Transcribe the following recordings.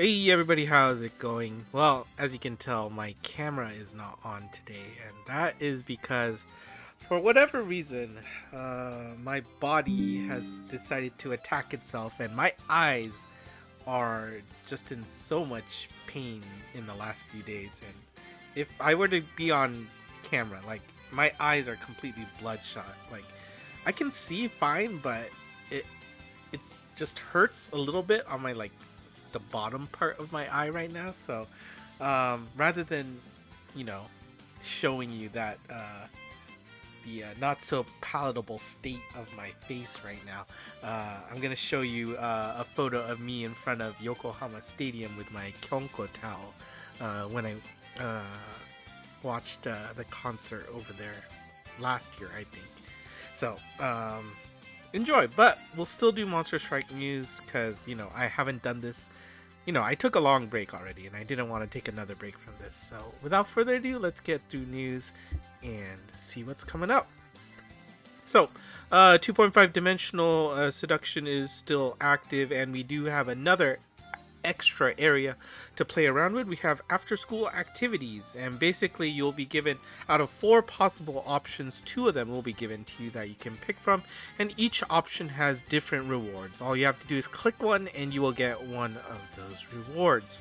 Hey everybody, how's it going? Well, as you can tell, my camera is not on today, and that is because, for whatever reason, my body has decided to attack itself, and my eyes are just in so much pain in the last few days. And if I were to be on camera, like, my eyes are completely bloodshot. Like, I can see fine, but it it's just hurts a little bit on my the bottom part of my eye right now. So rather than you know showing you that the not so palatable state of my face right now, I'm gonna show you a photo of me in front of Yokohama Stadium with my Kyonko towel when I watched the concert over there last year, I think. So enjoy, but we'll still do Monster Strike news because I haven't done this. I took a long break already, and I didn't want to take another break from this. So without further ado, let's get through news and see what's coming up. So 2.5 Dimensional Seduction is still active, and we do have another extra area to play around with. We have after school activities, and basically you'll be given, out of 4 possible options, 2 of them will be given to you that you can pick from, and each option has different rewards. All you have to do is click one and you will get one of those rewards.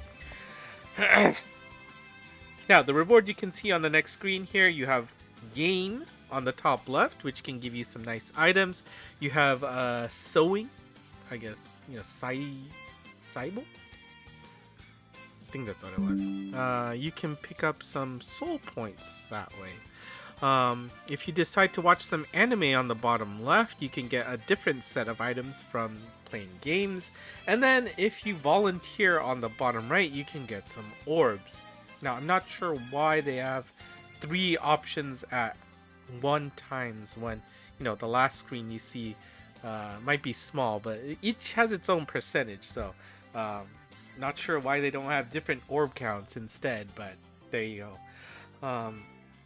Now, the reward you can see on the next screen here, you have game on the top left, which can give you some nice items. You have sewing, I guess, Saibo? I think that's what it was. You can pick up some soul points that way. If you decide to watch some anime on the bottom left, you can get a different set of items from playing games. And then if you volunteer on the bottom right, you can get some orbs. Now, I'm not sure why they have 3 options at one times when, the last screen you see might be small, but each has its own percentage. So, not sure why they don't have different orb counts instead, but there you go.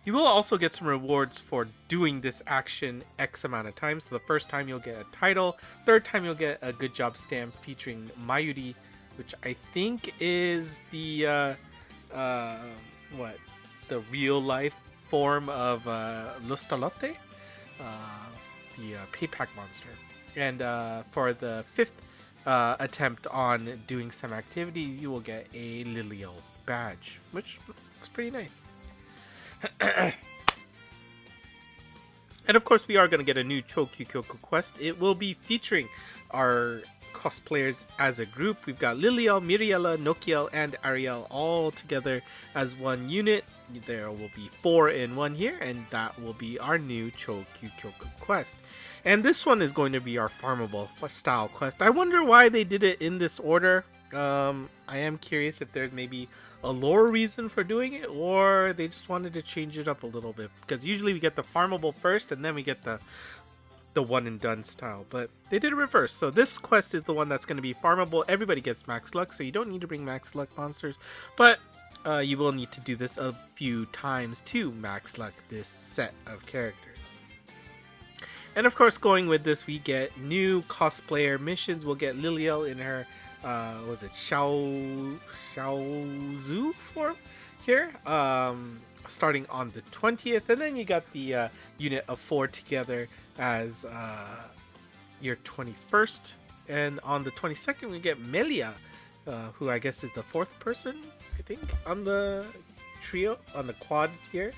You will also get some rewards for doing this action X amount of times. So the first time you'll get a title, third time you'll get a good job stamp featuring Mayuri, which I think is the the real life form of Lustalote, the paypack monster. And for the 5th attempt on doing some activity, you will get a Lilio badge, which looks pretty nice. And of course, we are going to get a new Chokyukyoku quest. It will be featuring our cosplayers as a group. We've got Liliel, Miriella, Nokiel, and Ariel all together as one unit. There will be 4 in one here, and that will be our new Chokyukyoku quest. And this one is going to be our farmable style quest. I wonder why they did it in this order. I am curious if there's maybe a lore reason for doing it, or they just wanted to change it up a little bit, because usually we get the farmable first and then we get the one and done style, but they did it reverse. So this quest is the one that's going to be farmable. Everybody gets max luck, so you don't need to bring max luck monsters, but you will need to do this a few times to max luck this set of characters. And of course, going with this, we get new cosplayer missions. We'll get Liliel in her was it Xiaozu form here, starting on the 20th, and then you got the unit of 4 together as your 21st, and on the 22nd we get Melia, who I guess is the 4th person, I think, on the trio, on the quad here.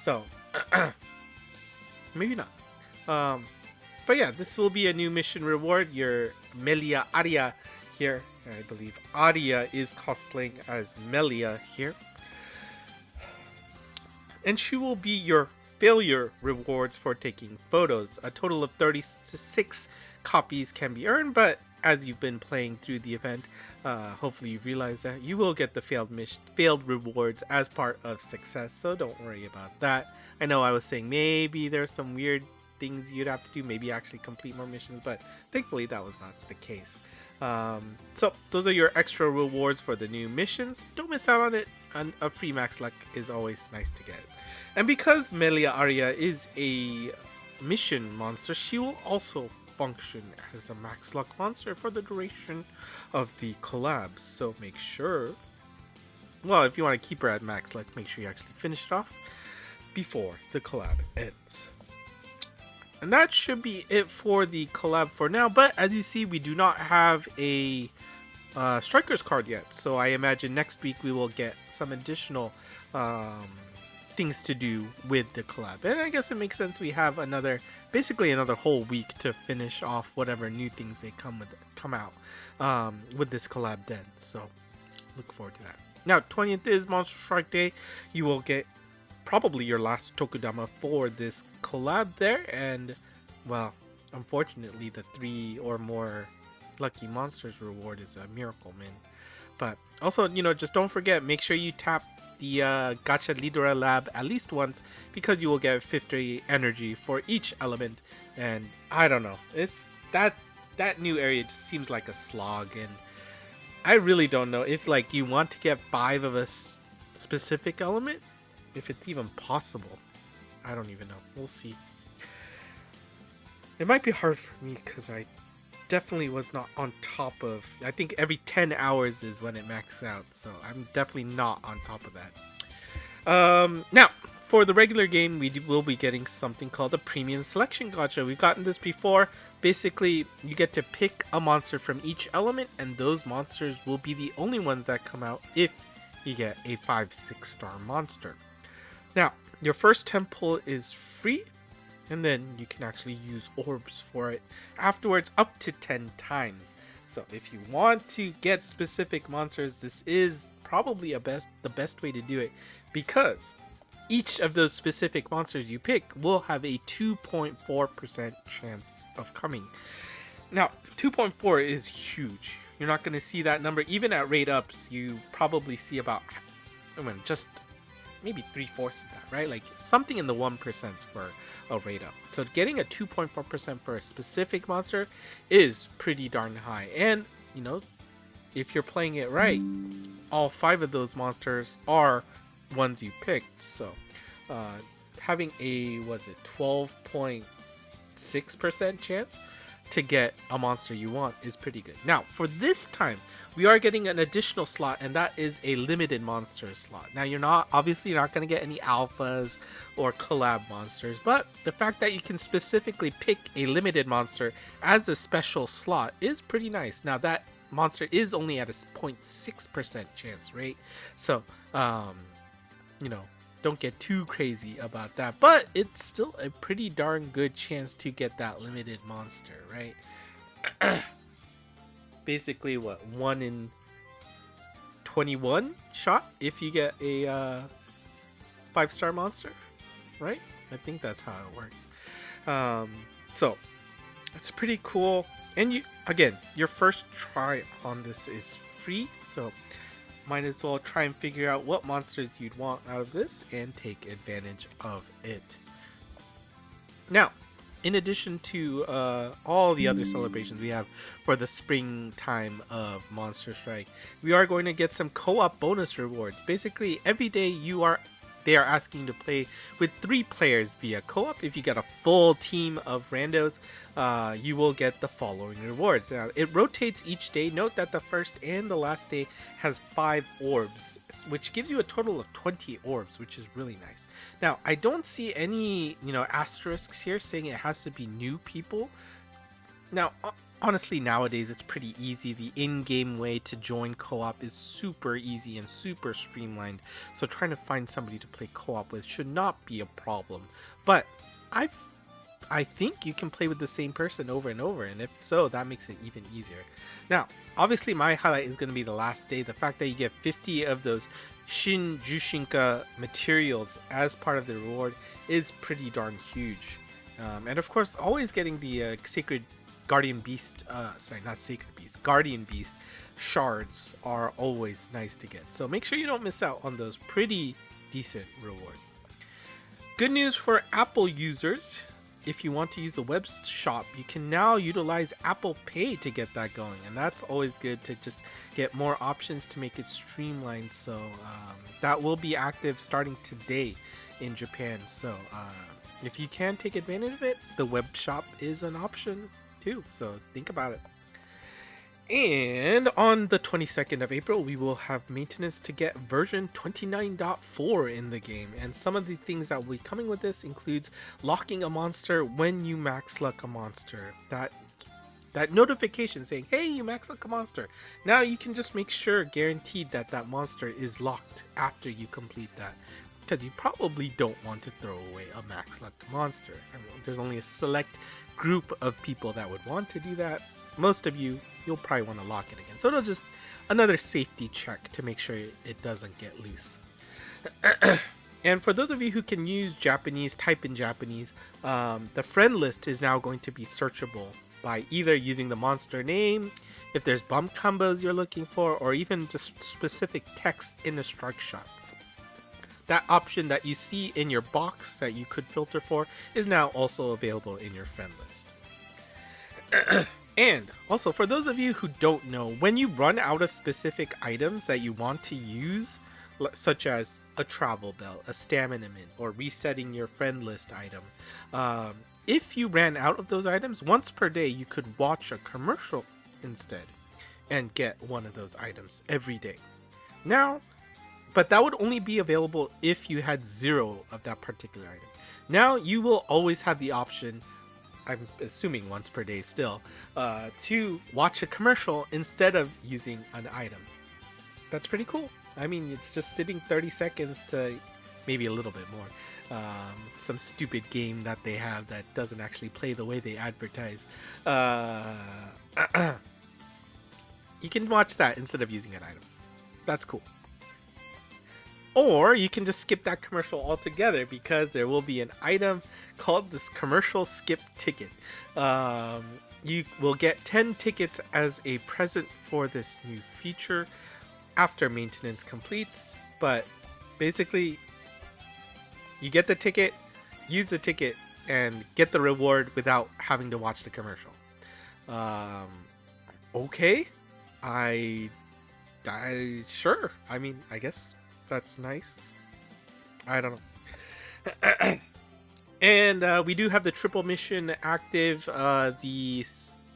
So maybe not, but yeah, this will be a new mission reward. Your Melia Aria here, I believe Aria is cosplaying as Melia here, and she will be your failure rewards for taking photos. A total of 36 copies can be earned, but as you've been playing through the event, hopefully you realize that you will get the failed rewards as part of success, so don't worry about that. I know I was saying maybe there's some weird things you'd have to do, maybe actually complete more missions, but thankfully that was not the case. So those are your extra rewards for the new missions. Don't miss out on it, and a free max luck is always nice to get. And because Melia Aria is a mission monster, she will also function as a max luck monster for the duration of the collab. So make sure, well, if you want to keep her at max luck, make sure you actually finish it off before the collab ends. And that should be it for the collab for now. But as you see, we do not have a Strikers card yet. So I imagine next week we will get some additional things to do with the collab. And I guess it makes sense we have basically another whole week to finish off whatever new things they come out with this collab then. So look forward to that. Now, 20th is Monster Strike Day. You will get probably your last Tokudama for this collab there, and well, unfortunately the 3 or more lucky monsters reward is a miracle min. But also, just don't forget, make sure you tap the Gacha Lidora Lab at least once, because you will get 50 energy for each element. And I don't know, it's that new area just seems like a slog, and I really don't know if you want to get 5 of a specific element, if it's even possible. I don't even know. We'll see. It might be hard for me because I definitely was not on top of... I think every 10 hours is when it maxes out, so I'm definitely not on top of that. Now, for the regular game, we will be getting something called a Premium Selection Gacha. We've gotten this before. Basically, you get to pick a monster from each element, and those monsters will be the only ones that come out if you get a 5-6 star monster. Now, your first temple is free, and then you can actually use orbs for it afterwards up to 10 times. So if you want to get specific monsters, this is probably the best way to do it, because each of those specific monsters you pick will have a 2.4% chance of coming. Now, 2.4 is huge. You're not going to see that number. Even at rate ups, you probably see about, just maybe 3/4 of that, right? Something in the 1% for a rate up. So getting a 2.4% for a specific monster is pretty darn high. And, if you're playing it right, all 5 of those monsters are ones you picked. So having a 12.6% chance to get a monster you want is pretty good. Now, for this time, we are getting an additional slot, and that is a limited monster slot. Now, you're not going to get any alphas or collab monsters, but the fact that you can specifically pick a limited monster as a special slot is pretty nice. Now, that monster is only at a 0.6% chance, right? So, don't get too crazy about that, but it's still a pretty darn good chance to get that limited monster, right? Basically, 1 in 21 shot if you get a 5-star monster, right? I think that's how it works. So it's pretty cool, and your first try on this is free, so might as well try and figure out what monsters you'd want out of this and take advantage of it. Now, in addition to all the other celebrations we have for the springtime of Monster Strike, we are going to get some co-op bonus rewards. Basically, every day they are asking to play with 3 players via co-op. If you get a full team of randos, you will get the following rewards. Now, it rotates each day. Note that the first and the last day has 5 orbs, which gives you a total of 20 orbs, which is really nice. Now, I don't see any, asterisks here saying it has to be new people. Now, honestly, nowadays it's pretty easy. The in-game way to join co-op is super easy and super streamlined, so trying to find somebody to play co-op with should not be a problem. But I think you can play with the same person over and over, and if so, that makes it even easier. Now, obviously my highlight is going to be the last day. The fact that you get 50 of those Shin Jushinka materials as part of the reward is pretty darn huge. And of course, always getting the Sacred Guardian Beast, Guardian Beast shards are always nice to get. So make sure you don't miss out on those pretty decent rewards. Good news for Apple users. If you want to use the web shop, you can now utilize Apple Pay to get that going. And that's always good to just get more options to make it streamlined. So that will be active starting today in Japan. So if you can take advantage of it, the web shop is an option too, so think about it. And on the 22nd of April, we will have maintenance to get version 29.4 in the game. And some of the things that will be coming with this includes locking a monster when you max luck a monster. That notification saying, hey, you max luck a monster. Now you can just make sure, guaranteed, that that monster is locked after you complete that. Because you probably don't want to throw away a max luck monster. I mean, there's only a select group of people that would want to do that. Most of you, you'll probably want to lock it again. So it'll just another safety check to make sure it doesn't get loose. And for those of you who can use Japanese, type in Japanese, the friend list is now going to be searchable by either using the monster name, if there's bump combos you're looking for, or even just specific text in the strike shot. That option that you see in your box that you could filter for is now also available in your friend list. And also, for those of you who don't know, when you run out of specific items that you want to use, such as a travel bell, a stamina mint, or resetting your friend list item, if you ran out of those items, once per day you could watch a commercial instead and get one of those items every day. Now, but that would only be available if you had 0 of that particular item. Now you will always have the option, I'm assuming once per day still, to watch a commercial instead of using an item. That's pretty cool. I mean, it's just sitting 30 seconds to maybe a little bit more. Some stupid game that they have that doesn't actually play the way they advertise. You can watch that instead of using an item. That's cool. Or you can just skip that commercial altogether, because there will be an item called this commercial skip ticket. You will get 10 tickets as a present for this new feature after maintenance completes. But basically, you get the ticket, use the ticket, and get the reward without having to watch the commercial. Okay, sure. I mean, I guess that's nice. I don't know. And we do have the triple mission active. The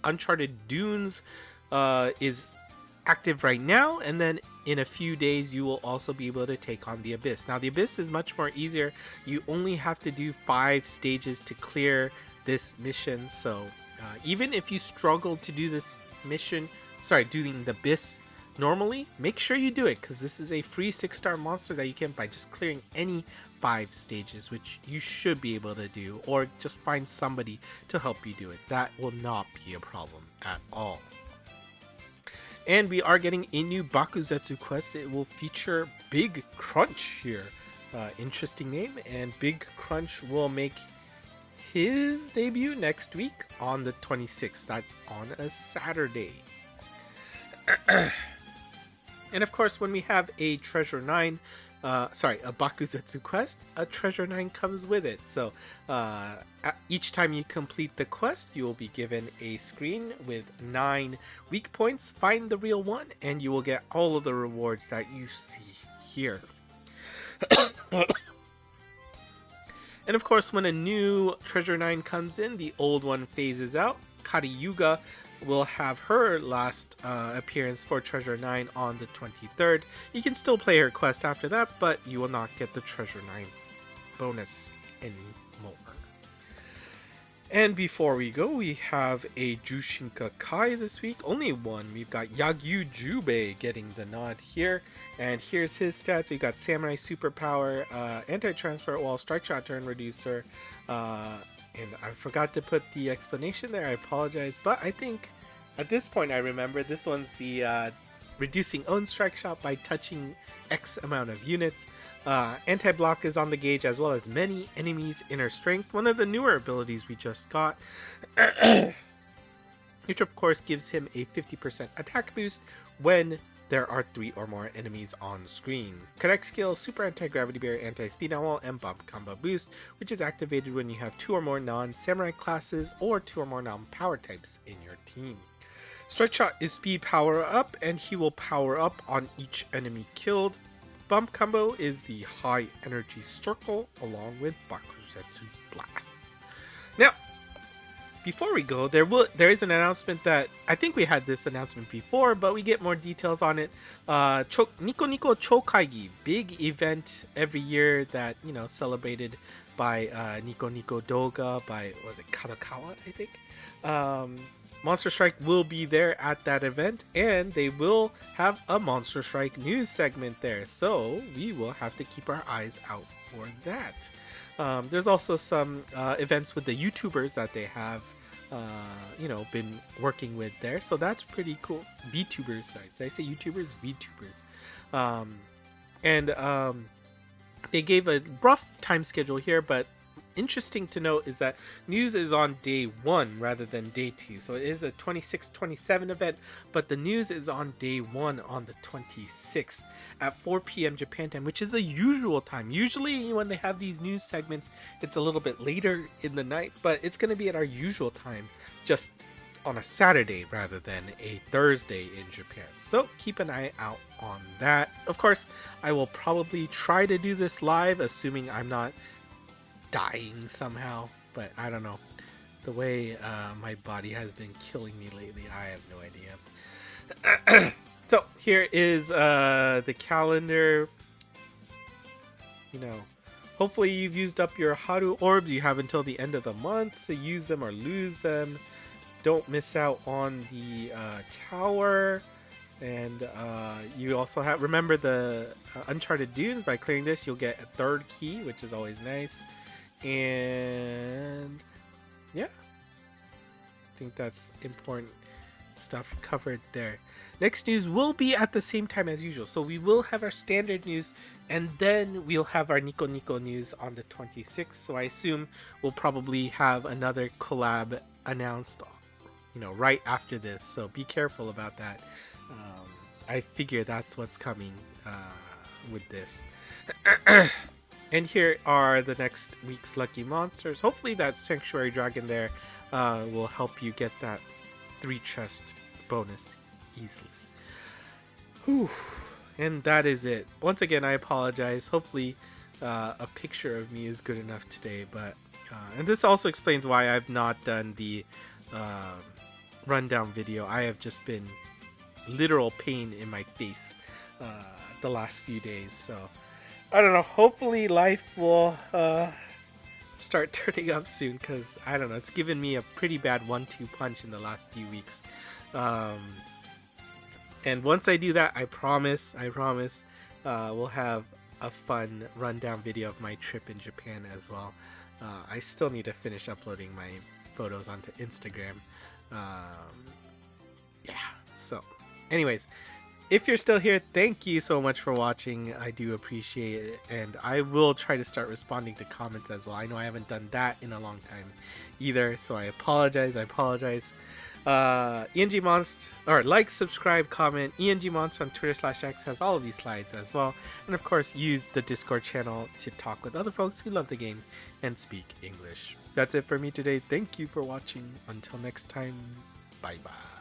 Uncharted Dunes is active right now, and then in a few days you will also be able to take on the Abyss. Now the Abyss is much more easier. You only have to do 5 stages to clear this mission, so even if you struggle to do this mission, doing the Abyss normally, make sure you do it, because this is a free 6-star monster that you can by just clearing any 5 stages, which you should be able to do, or just find somebody to help you do it. That will not be a problem at all. And we are getting a new Bakuzetsu quest. It will feature Big Crunch here. Interesting name. And Big Crunch will make his debut next week on the 26th. That's on a Saturday. And of course, when we have a Treasure 9, a Bakuzetsu quest, a Treasure 9 comes with it. So each time you complete the quest, you will be given a screen with 9 weak points. Find the real one, and you will get all of the rewards that you see here. And of course, when a new Treasure 9 comes in, the old one phases out. Kari Yuga will have her last appearance for Treasure 9 on the 23rd. You can still play her quest after that, but you will not get the Treasure 9 bonus anymore. And before we go, we have a Jushinka Kai this week. Only one. We've got Yagyu Jubei getting the nod here. And here's his stats. We got Samurai Superpower, Anti-Transport Wall, Strike Shot Turn Reducer, and I forgot to put the explanation there. I apologize. But I think at this point I remember this one's the reducing own strike shot by touching X amount of units. Anti-block is on the gauge, as well as many enemies' inner strength. One of the newer abilities we just got. Which of course gives him a 50% attack boost when there are 3 or more enemies on screen. Connect skill, super anti-gravity barrier, anti-speed wall, and bump combo boost, which is activated when you have 2 or more non-samurai classes or 2 or more non-power types in your team. Strike shot is speed power up, and he will power up on each enemy killed. Bump combo is the high energy circle along with Bakuzetsu blast. Now, before we go, there is an announcement that I think we had this announcement before, but we get more details on it. Nico Nico Chokaigi, big event every year that celebrated by Nico Nico Doga by was it Kadokawa, I think. Monster Strike will be there at that event, and they will have a Monster Strike news segment there. So we will have to keep our eyes out for that. There's also some events with the YouTubers that they have, been working with there. So that's pretty cool. VTubers, sorry. Did I say YouTubers? VTubers. They gave a rough time schedule here, but interesting to note is that news is on day 1 rather than day 2. So it is a 26-27 event, but the news is on day 1 on the 26th at 4 p.m. Japan time, which is a usual time. Usually when they have these news segments, it's a little bit later in the night, but it's going to be at our usual time, just on a Saturday rather than a Thursday in Japan. So keep an eye out on that. Of course, I will probably try to do this live, assuming I'm not dying somehow, but I don't know. The way my body has been killing me lately, I have no idea. So here is the calendar. Hopefully you've used up your Haru orbs. You have until the end of the month to use them or lose them. Don't miss out on the tower. And you also remember the Uncharted Dunes. By clearing this, you'll get a 3rd key, which is always nice. And yeah, I think that's important stuff covered there. Next news will be at the same time as usual, so we will have our standard news, and then we'll have our Nico Nico news on the 26th. So I assume we'll probably have another collab announced right after this, so be careful about that. I figure that's what's coming with this. And here are the next week's lucky monsters. Hopefully that Sanctuary Dragon there will help you get that 3 chest bonus easily. Whew. And that is it. Once again, I apologize. Hopefully a picture of me is good enough today. But and this also explains why I've not done the rundown video. I have just been literal pain in my face the last few days. So I don't know. Hopefully life will start turning up soon, because I don't know. It's given me a pretty bad 1-2 punch in the last few weeks. And once I do that, I promise, we'll have a fun rundown video of my trip in Japan as well. I still need to finish uploading my photos onto Instagram. Yeah. So, anyways. If you're still here, thank you so much for watching. I do appreciate it, and I will try to start responding to comments as well. I know I haven't done that in a long time either, so I apologize. ENG Monst, or like, subscribe, comment. ENG Monst on Twitter/X has all of these slides as well, and of course use the Discord channel to talk with other folks who love the game and speak English. That's it for me today. Thank you for watching. Until next time, bye bye.